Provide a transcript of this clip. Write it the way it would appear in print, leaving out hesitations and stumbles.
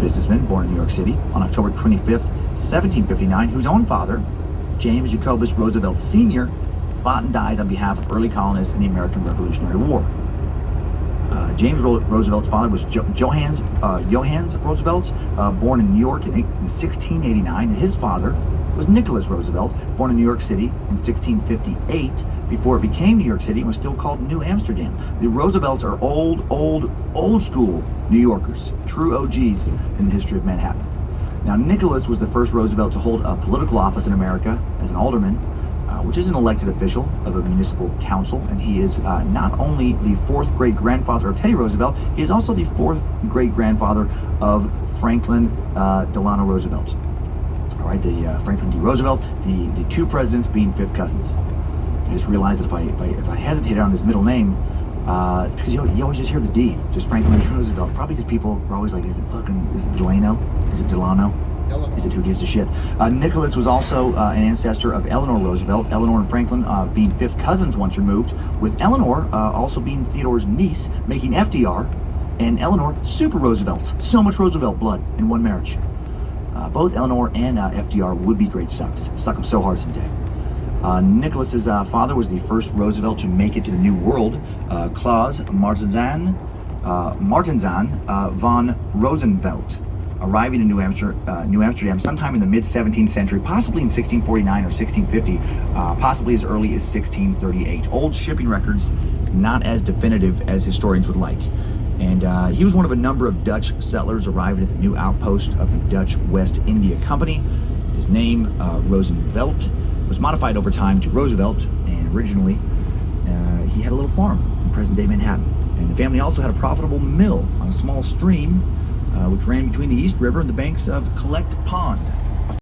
businessman born in New York City on October 25th, 1759, whose own father, James Jacobus Roosevelt Sr., fought and died on behalf of early colonists in the American Revolutionary War. James Roosevelt's father was Johannes Roosevelt, born in New York in 1689, and his father was Nicholas Roosevelt, born in New York City in 1658, before it became New York City and was still called New Amsterdam. The Roosevelts are old school New Yorkers, true OGs in the history of Manhattan. Now, Nicholas was the first Roosevelt to hold a political office in America as an alderman, which is an elected official of a municipal council, and he is not only the fourth great-grandfather of Teddy Roosevelt, he is also the fourth great-grandfather of Franklin Delano Roosevelt. All right, the Franklin D. Roosevelt, the two presidents being fifth cousins. I just realized that if I hesitated on his middle name, because you always just hear the D, just Franklin D. Roosevelt, probably because people are always like, is it Delano? Is it Delano? Is it who gives a shit? Nicholas was also an ancestor of Eleanor Roosevelt, Eleanor and Franklin being fifth cousins once removed, with Eleanor also being Theodore's niece, making FDR and Eleanor super Roosevelts. So much Roosevelt blood in one marriage. Both Eleanor and FDR would be great sucks. Suck them so hard someday. Nicholas's father was the first Roosevelt to make it to the New World, Klaus Martinzan von Rosenvelt, arriving in New Amsterdam sometime in the mid-17th century, possibly in 1649 or 1650, possibly as early as 1638. Old shipping records, not as definitive as historians would like. And he was one of a number of Dutch settlers arriving at the new outpost of the Dutch West India Company. His name, Rosenvelt, was modified over time to Roosevelt, and originally he had a little farm in present-day Manhattan. And the family also had a profitable mill on a small stream which ran between the East River and the banks of Collect Pond.